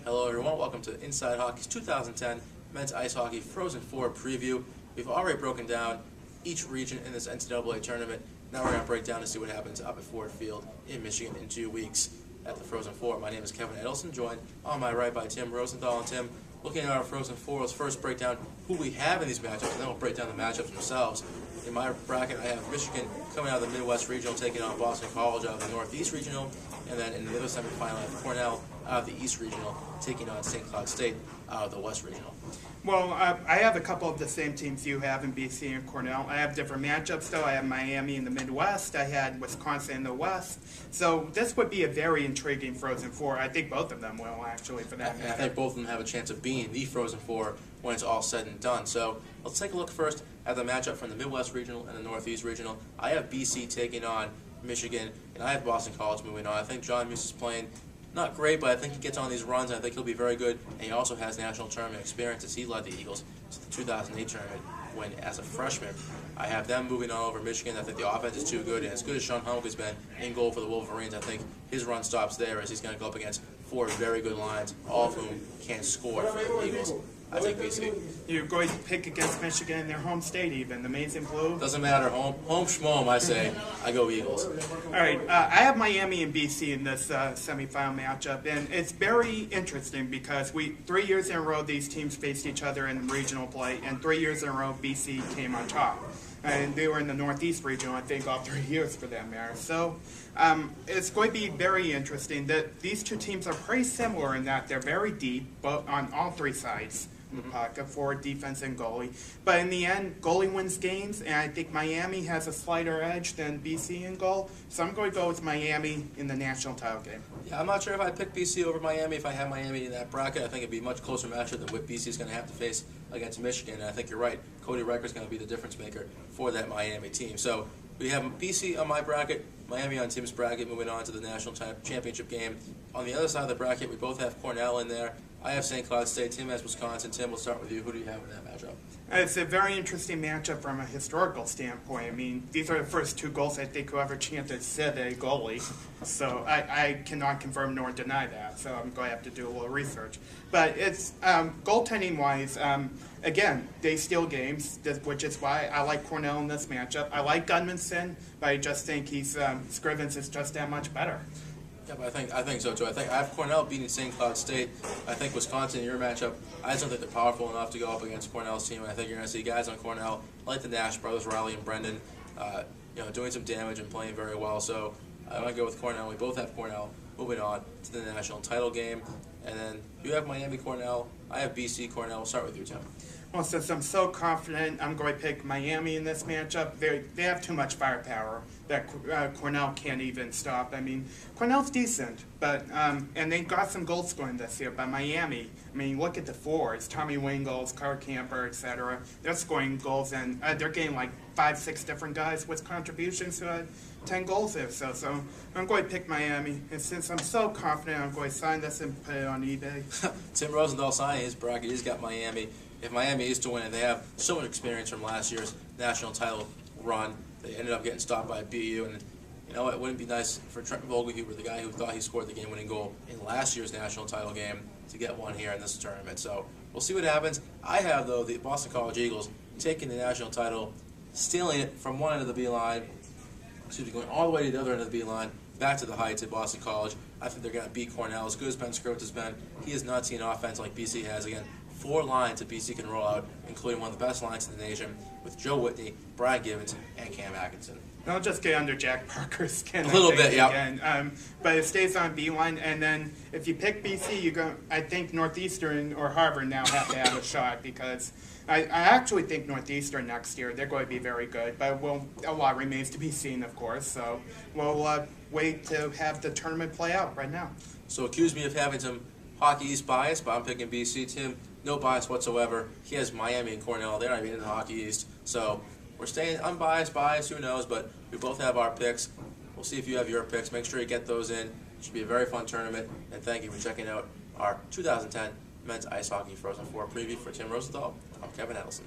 Hello everyone, welcome to Inside Hockey's 2010 Men's Ice Hockey Frozen Four preview. We've already broken down each region in this NCAA tournament. Now we're going to break down and see what happens up at Ford Field in Michigan in 2 weeks at the Frozen Four. My name is Kevin Edelson, joined on my right by Tim Rosenthal. And Tim, looking at our Frozen Four, let's first break down who we have in these matchups, and then we'll break down the matchups themselves. In my bracket, I have Michigan coming out of the Midwest Regional, taking on Boston College out of the Northeast Regional, and then in the other semifinal, I have Cornell out of the East Regional, taking on St. Cloud State out of the West Regional. Well, I have a couple of the same teams you have in BC and Cornell. I have different matchups, though. I have Miami in the Midwest. I had Wisconsin in the West. So this would be a very intriguing Frozen Four. I think both of them will, actually, for that matter. I think both of them have a chance of being the Frozen Four when it's all said and done. So let's take a look first at the matchup from the Midwest Regional and the Northeast Regional. I have BC taking on Michigan, and I have Boston College moving on. I think John Muse is playing not great, but I think he gets on these runs, and I think he'll be very good. And he also has national tournament experience as he led the Eagles to the 2008 tournament when, as a freshman, I have them moving on over Michigan. I think the offense is too good, and as good as Sean Humke has been in goal for the Wolverines, I think his run stops there as he's going to go up against four very good lines, all of whom can score for the Eagles. I take BC. You're going to pick against Michigan in their home state, even. The Maize and Blue? Doesn't matter. Home schmome, I say. I go Eagles. All right. I have Miami and BC in this semifinal matchup, and it's very interesting because 3 years in a row these teams faced each other in regional play, and 3 years in a row BC came on top. And they were in the Northeast region, I think, all 3 years for that matter. So it's going to be very interesting. That these two teams are pretty similar in that they're very deep, but on all three sides. Pocket, forward, defense, and goalie. But in the end, goalie wins games, and I think Miami has a slighter edge than BC in goal. So I'm going to go with Miami in the national title game. Yeah, I'm not sure if I'd pick BC over Miami if I had Miami in that bracket. I think it'd be a much closer matchup than what BC is going to have to face against Michigan. And I think you're right. Cody Reicher's going to be the difference maker for that Miami team. So we have BC on my bracket, Miami on Tim's bracket, moving on to the national championship game. On the other side of the bracket, we both have Cornell in there. I have St. Cloud State. Tim has Wisconsin. Tim, we'll start with you. Who do you have in that matchup? It's a very interesting matchup from a historical standpoint. I mean, these are the first two goals I think whoever chanted said a goalie. So I cannot confirm nor deny that. So I'm going to have to do a little research. But it's goaltending-wise, again, they steal games, which is why I like Cornell in this matchup. I like Gunmanson, but I just think Scrivens is just that much better. Yeah, but I think so too. I have Cornell beating St. Cloud State. I think Wisconsin in your matchup, I just don't think they're powerful enough to go up against Cornell's team. And I think you're going to see guys on Cornell like the Nash brothers, Riley and Brendan, doing some damage and playing very well. So I'm going to go with Cornell. We both have Cornell moving on to the national title game. And then you have Miami Cornell. I have BC Cornell. We'll start with you, Tim. Well, since I'm so confident, I'm going to pick Miami in this matchup. They have too much firepower that Cornell can't even stop. I mean, Cornell's decent, but and they got some goal scoring this year. But Miami, I mean, look at the forwards: Tommy Wingles, Carl Camper, etc. They're scoring goals, and they're getting like 5-6 different guys with contributions to 10 goals there. So I'm going to pick Miami, and since I'm so confident, I'm going to sign this and put it on eBay. Tim Rosenthal signing his bracket. He's got Miami. If Miami is to win, and they have so much experience from last year's national title run, they ended up getting stopped by BU. And you know, it wouldn't be nice for Trent Vogelhuber, the guy who thought he scored the game-winning goal in last year's national title game, to get one here in this tournament. So we'll see what happens. I have, though, the Boston College Eagles taking the national title, stealing it from one end of the B-line, going all the way to the other end of the B-line, back to the Heights at Boston College. I think they're going to beat Cornell. As good as Ben Scrivens has been, he has not seen offense like BC has. Again, 4 lines that BC can roll out, including one of the best lines in the nation with Joe Whitney, Brad Givens, and Cam Atkinson. They'll just get under Jack Parker's skin. A little bit, yeah. But it stays on B-line, and then if you pick BC, I think Northeastern or Harvard now have to have a shot because I actually think Northeastern next year, they're going to be very good. But a lot remains to be seen, of course. So we'll wait to have the tournament play out right now. So accuse me of having some Hockey East bias, but I'm picking BC. Tim, no bias whatsoever. He has Miami and Cornell. They're not even in the Hockey East. So we're staying unbiased, biased, who knows, but we both have our picks. We'll see if you have your picks. Make sure you get those in. It should be a very fun tournament. And thank you for checking out our 2010 Men's Ice Hockey Frozen Four preview. For Tim Rosenthal, I'm Kevin Edelson.